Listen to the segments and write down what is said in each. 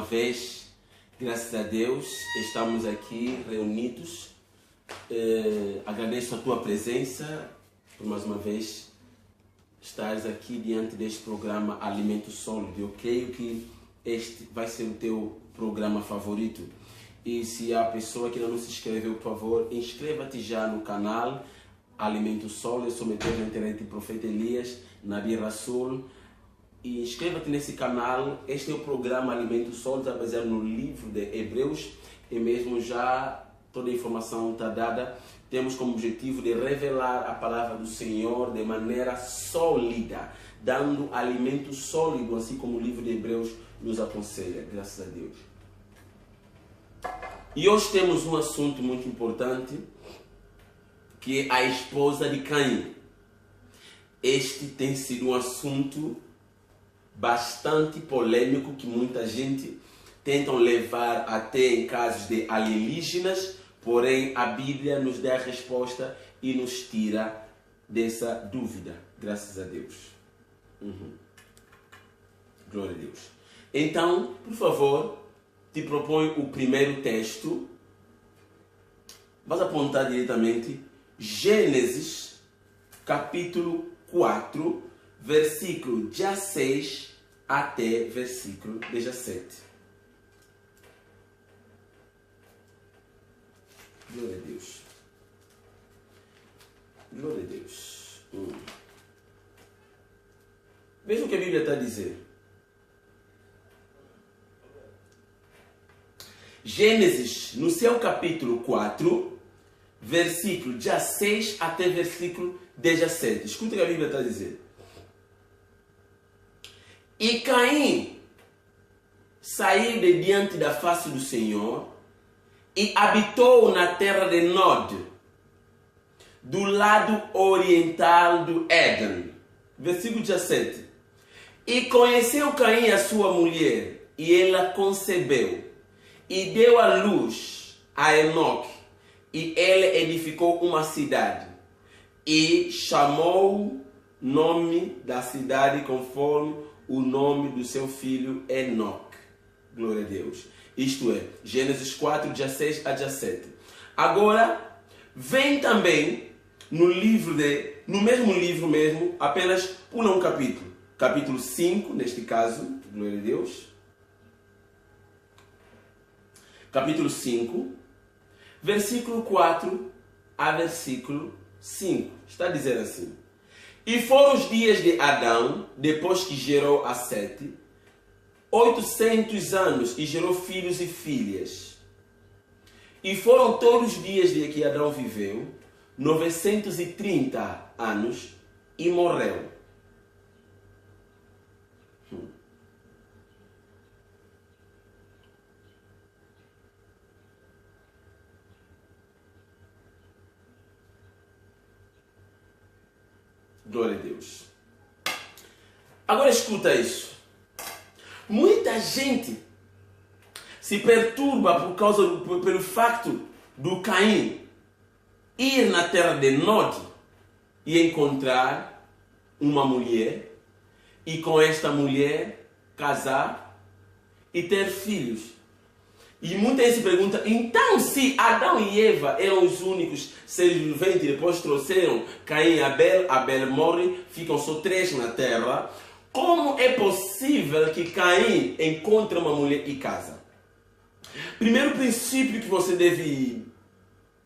vez, graças a Deus, estamos aqui reunidos. Agradeço a tua presença por mais uma vez estares aqui diante deste programa Alimento Sólido. Eu creio que este vai ser o teu programa favorito. E se a pessoa que ainda não se inscreveu, por favor, inscreva-te já no canal Alimento Sólido. Eu sou Meteor na internet, Profeta Elias, Nabi Rasul. E inscreva-te nesse canal. Este é o programa Alimento Sólido, baseado no livro de Hebreus. E mesmo já toda a informação está dada. Temos como objetivo de revelar a palavra do Senhor de maneira sólida, dando alimento sólido, assim como o livro de Hebreus nos aconselha, graças a Deus. E hoje temos um assunto muito importante, que é a esposa de Caim. Este tem sido um assunto bastante polêmico, que muita gente tenta levar até em casos de alienígenas, porém a Bíblia nos dá a resposta e nos tira dessa dúvida, graças a Deus. Glória a Deus. Então, por favor, te proponho o primeiro texto. Vas apontar diretamente Gênesis, capítulo 4, versículo 16 até versículo 17. Glória a Deus. Glória a Deus. Veja o que a Bíblia está a dizer. Gênesis, no seu capítulo 4, versículo 16 até versículo 17. Escuta o que a Bíblia está a dizer. E Caim saiu de diante da face do Senhor e habitou na terra de Nod, do lado oriental do Éden. Versículo 17. E conheceu Caim a sua mulher, e ela concebeu, e deu à luz a Enoque, e ele edificou uma cidade, e chamou o nome da cidade conforme o nome do seu filho Enoque. Glória a Deus. Isto é, Gênesis 4, 16 a 17. Agora, vem também no mesmo livro mesmo, apenas pula um capítulo. Capítulo 5, neste caso, glória a Deus. Capítulo 5, versículo 4 a versículo 5. Está a dizer assim. E foram os dias de Adão, depois que gerou a Sete, 800 anos, e gerou filhos e filhas. E foram todos os dias de que Adão viveu, 930 anos, e morreu. Glória a Deus. Agora escuta isso. Muita gente se perturba pelo facto do Caim ir na terra de Nod e encontrar uma mulher e com esta mulher casar e ter filhos. E muita gente se pergunta, então se Adão e Eva eram os únicos seres viventes e depois trouxeram Caim e Abel, Abel morre, ficam só 3 na terra, como é possível que Caim encontre uma mulher e casa? Primeiro princípio que você deve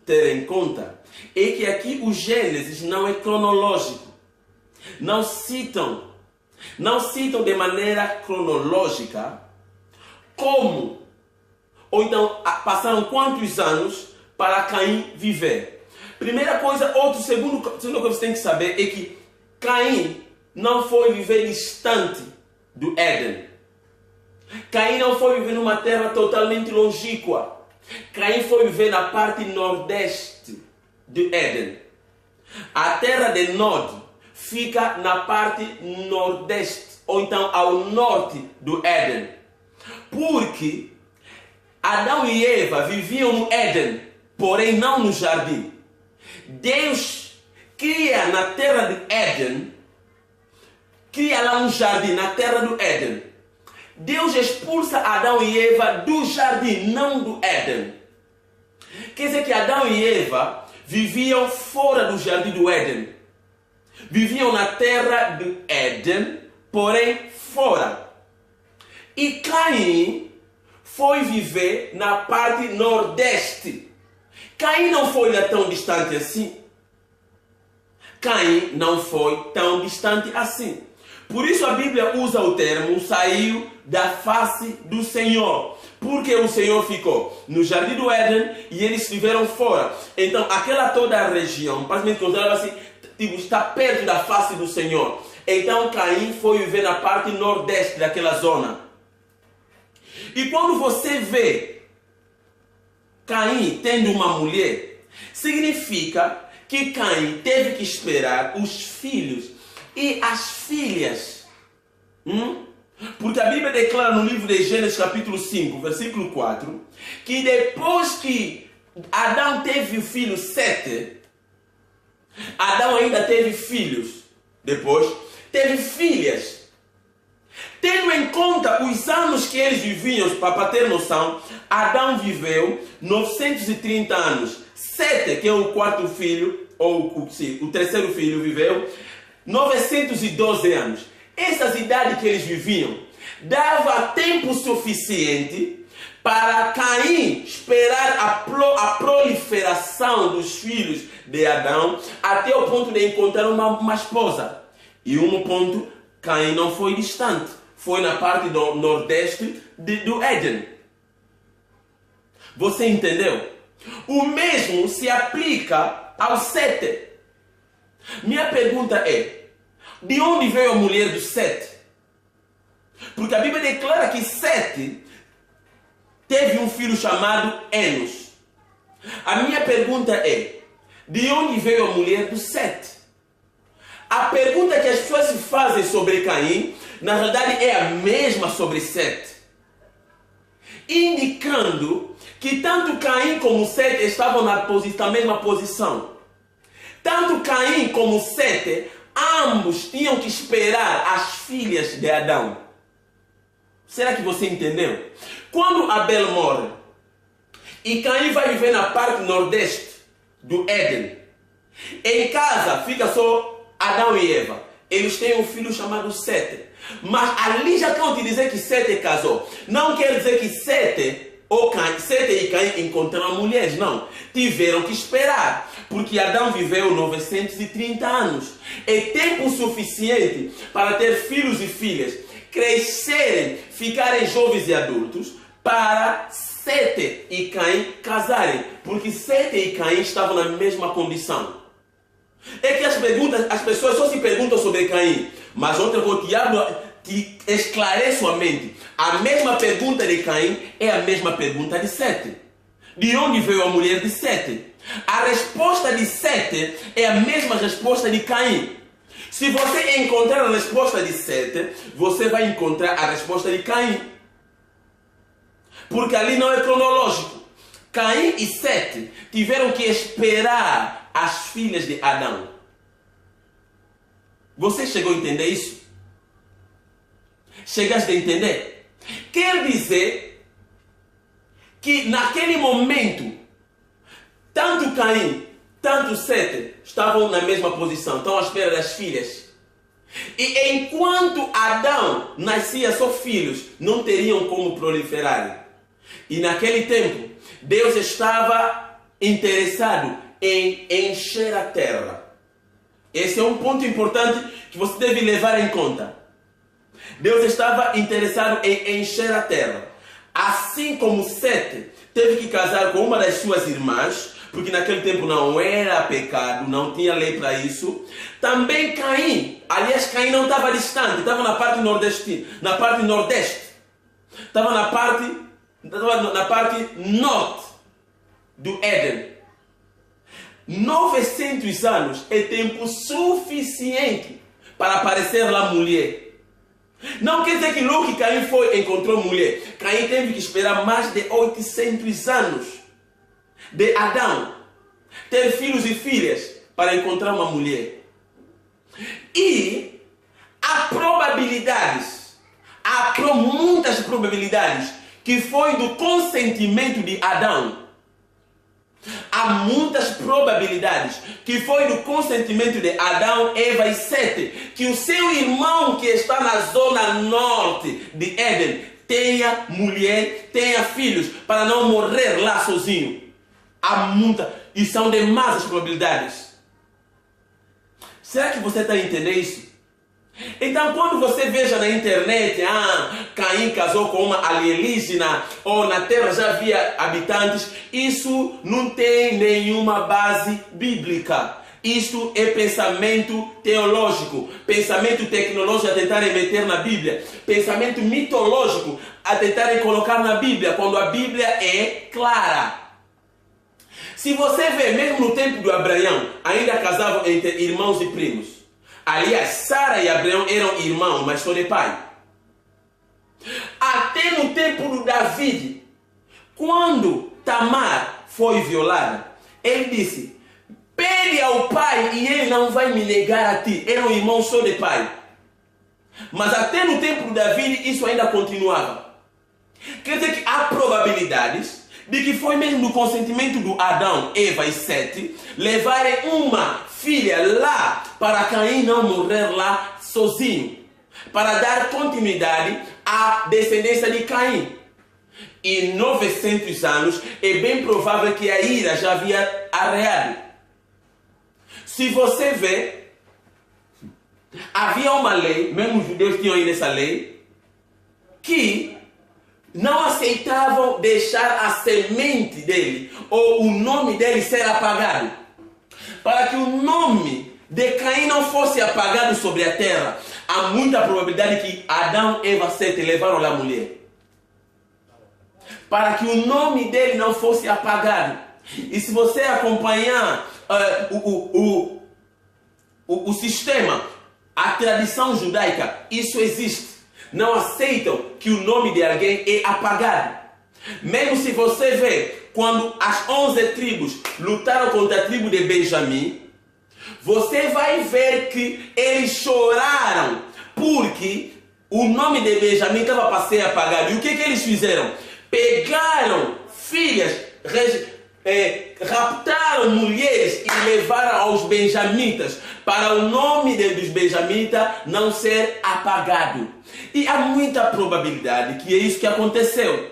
ter em conta é que aqui o Gênesis não é cronológico. Não citam de maneira cronológica como, ou então passaram quantos anos para Caim viver. Primeira coisa, segunda coisa que você tem que saber é que Caim não foi viver distante do Éden. Caim não foi viver numa terra totalmente longínqua. Caim foi viver na parte nordeste do Éden. A terra de Nod fica na parte nordeste, ou então ao norte do Éden. Porque Adão e Eva viviam no Éden, porém não no jardim. Deus cria na terra de Éden, cria lá um jardim na terra do Éden. Deus expulsa Adão e Eva do jardim, não do Éden. Quer dizer que Adão e Eva viviam fora do jardim do Éden. Viviam na terra do Éden, porém fora. E Caim foi viver na parte nordeste. Caim não foi lá tão distante assim. Caim não foi tão distante assim. Por isso a Bíblia usa o termo saiu da face do Senhor. Porque o Senhor ficou no jardim do Éden e eles viveram fora. Então aquela toda a região, praticamente considerava-se, está perto da face do Senhor. Então Caim foi viver na parte nordeste daquela zona. E quando você vê Caim tendo uma mulher, significa que Caim teve que esperar os filhos e as filhas. Porque a Bíblia declara no livro de Gênesis capítulo 5, versículo 4, que depois que Adão teve o filho Sete, Adão ainda teve filhos. Depois teve filhas. Tendo em conta os anos que eles viviam, para ter noção, Adão viveu 930 anos. Sete, que é o quarto filho, ou o terceiro filho, viveu 912 anos. Essas idades que eles viviam dava tempo suficiente para Caim esperar a proliferação dos filhos de Adão até o ponto de encontrar uma esposa. E um ponto, Caim não foi distante. Foi na parte do nordeste do Éden. Você entendeu? O mesmo se aplica ao Sete. Minha pergunta é, de onde veio a mulher do Sete? Porque a Bíblia declara que Sete teve um filho chamado Enos. A minha pergunta é, de onde veio a mulher do Sete? A pergunta que as pessoas se fazem sobre Caim, na verdade é a mesma sobre Sete. Indicando que tanto Caim como Sete estavam na mesma posição. Tanto Caim como Sete, ambos tinham que esperar as filhas de Adão. Será que você entendeu? Quando Abel morre e Caim vai viver na parte nordeste do Éden, em casa fica só Adão e Eva. Eles têm um filho chamado Sete. Mas ali já estão te dizer que Sete casou. Não quer dizer que Sete e Caim encontraram mulheres, não. Tiveram que esperar. Porque Adão viveu 930 anos. É tempo suficiente para ter filhos e filhas, crescerem, ficarem jovens e adultos, para Sete e Caim casarem. Porque Sete e Caim estavam na mesma condição. É que as pessoas só se perguntam sobre Caim. Mas ontem o diabo te esclarece sua mente. A mesma pergunta de Caim é a mesma pergunta de Sete. De onde veio a mulher de Sete? A resposta de Sete é a mesma resposta de Caim. Se você encontrar a resposta de Sete, você vai encontrar a resposta de Caim. Porque ali não é cronológico. Caim e Sete tiveram que esperar as filhas de Adão. Você chegou a entender isso? Chegaste a entender? Quer dizer que naquele momento, tanto Caim, tanto Sete estavam na mesma posição, estão à espera das filhas. E enquanto Adão nascia só filhos, não teriam como proliferar. E naquele tempo, Deus estava interessado em encher a terra. Esse é um ponto importante que você deve levar em conta. Deus estava interessado em encher a terra. Assim como Sete teve que casar com uma das suas irmãs, porque naquele tempo não era pecado, não tinha lei para isso. Também Caim, aliás, Caim não estava distante, estava na parte nordeste, estava na parte norte do Éden. 900 anos é tempo suficiente para aparecer lá mulher. Não quer dizer que logo que Caim encontrou mulher. Caim teve que esperar mais de 800 anos de Adão ter filhos e filhas para encontrar uma mulher. E há há muitas probabilidades que foi do consentimento de Adão. Há muitas probabilidades que foi do consentimento de Adão, Eva e Sete, que o seu irmão que está na zona norte de Éden tenha mulher, tenha filhos, para não morrer lá sozinho. Há muitas, e são demais as probabilidades. Será que você está entendendo isso? Então, quando você veja na internet, Caim casou com uma alienígena, ou na terra já havia habitantes, isso não tem nenhuma base bíblica. Isto é pensamento teológico, pensamento tecnológico a tentarem meter na Bíblia, pensamento mitológico a tentarem colocar na Bíblia, quando a Bíblia é clara. Se você vê, mesmo no tempo de Abraão, ainda casavam entre irmãos e primos. Aliás, Sara e Abraão eram irmãos, mas só de pai. Até no tempo do David, quando Tamar foi violada, ele disse: pede ao pai e ele não vai me negar a ti. Eram irmãos só de pai. Mas até no tempo do David, isso ainda continuava. Quer dizer que há probabilidades de que foi mesmo do consentimento do Adão, Eva e Sete levarem uma filha lá para Caim não morrer lá sozinho, para dar continuidade à descendência de Caim. E 900 anos é bem provável que a ira já havia arreado. Se você vê, havia uma lei, mesmo os judeus tinham ainda essa lei, que não aceitavam deixar a semente dele ou o nome dele ser apagado. Para que o nome de Caim não fosse apagado sobre a terra, há muita probabilidade que Adão, Eva, Sete levaram lá a mulher. Para que o nome dele não fosse apagado. E se você acompanhar o sistema, a tradição judaica, isso existe. Não aceitam que o nome de alguém é apagado. Mesmo se você vê, quando as 11 tribos lutaram contra a tribo de Benjamim, você vai ver que eles choraram, porque o nome de Benjamim estava para ser apagado. E o que eles fizeram? Pegaram filhas, raptaram mulheres e levaram aos benjamitas, para o nome dos benjamitas não ser apagado. E há muita probabilidade que é isso que aconteceu.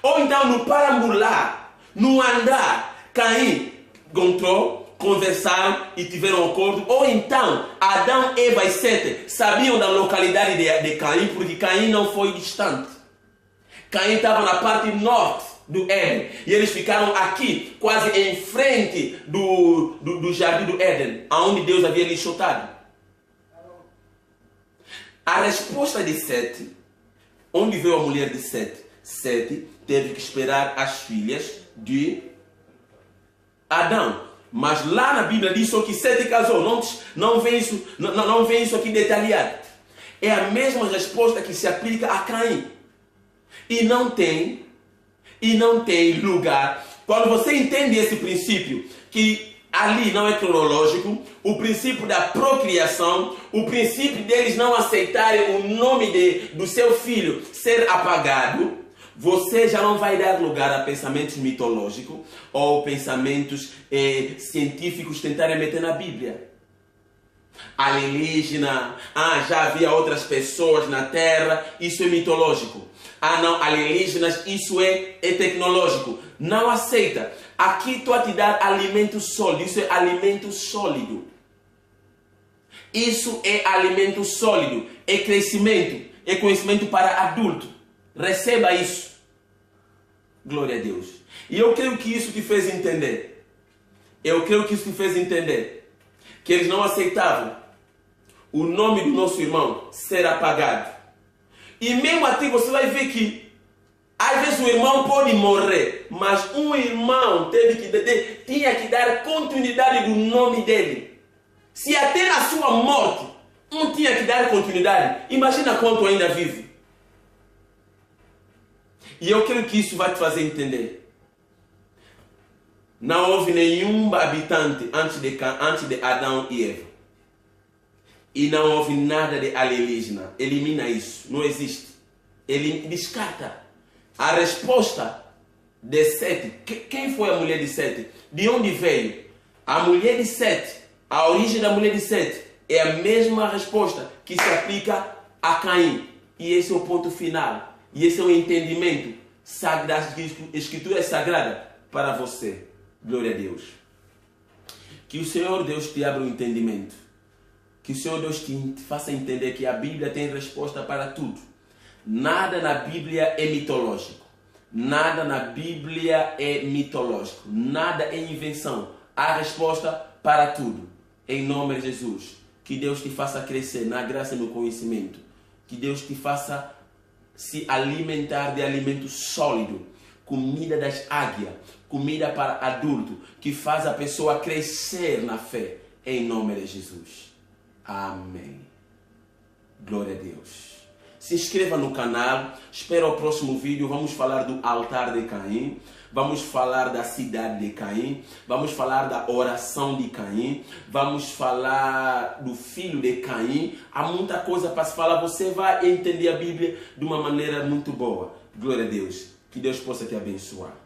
Ou então no parambular, no andar, Caim encontrou, conversaram e tiveram um acordo. Ou então Adão, Eva e Sete sabiam da localidade de Caim, porque Caim não foi distante. Caim estava na parte norte do Éden. E eles ficaram aqui, quase em frente do jardim do Éden, aonde Deus havia lhes chutado. A resposta de Sete, onde veio a mulher de Sete? Sete teve que esperar as filhas de Adão. Mas lá na Bíblia diz só que Sete casou. Não vem isso aqui detalhado. É a mesma resposta que se aplica a Caim. E não tem lugar. Quando você entende esse princípio, que ali não é cronológico, o princípio da procriação, o princípio deles não aceitarem o nome do seu filho ser apagado, você já não vai dar lugar a pensamentos mitológicos ou pensamentos científicos tentarem meter na Bíblia. Alienígena, já havia outras pessoas na Terra, isso é mitológico. Não, alienígenas, isso é tecnológico. Não aceita. Aqui estou a te dar alimento sólido. Isso é alimento sólido. Isso é alimento sólido. É crescimento. É conhecimento para adulto. Receba isso. Glória a Deus. E eu creio que isso te fez entender. Que eles não aceitavam o nome do nosso irmão ser apagado. E mesmo assim você vai ver que às vezes o irmão pode morrer, mas um irmão tinha que dar continuidade do nome dele. Se até na sua morte um tinha que dar continuidade, imagina quanto ainda vive. E eu creio que isso vai te fazer entender. Não houve nenhum habitante antes de Adão e Eva. e não houve nada de alienígena. Elimina isso, não existe. Ele descarta. A resposta de Sete, quem foi a mulher de Sete? De onde veio? A mulher de Sete, a origem da mulher de Sete é a mesma resposta que se aplica a Caim. E esse é o ponto final. E esse é o entendimento das Escrituras Sagradas para você. Glória a Deus. Que o Senhor Deus te abra o entendimento. Que o Senhor Deus te faça entender que a Bíblia tem resposta para tudo. Nada na Bíblia é mitológico. Nada na Bíblia é mitológico. Nada é invenção. Há resposta para tudo. Em nome de Jesus. Que Deus te faça crescer na graça e no conhecimento. Que Deus te faça se alimentar de alimento sólido. Comida das águias. Comida para adulto. Que faz a pessoa crescer na fé. Em nome de Jesus. Amém. Glória a Deus. Se inscreva no canal. Espera o próximo vídeo. Vamos falar do altar de Caim. Vamos falar da cidade de Caim. Vamos falar da oração de Caim. Vamos falar do filho de Caim. Há muita coisa para se falar. Você vai entender a Bíblia de uma maneira muito boa. Glória a Deus. Que Deus possa te abençoar.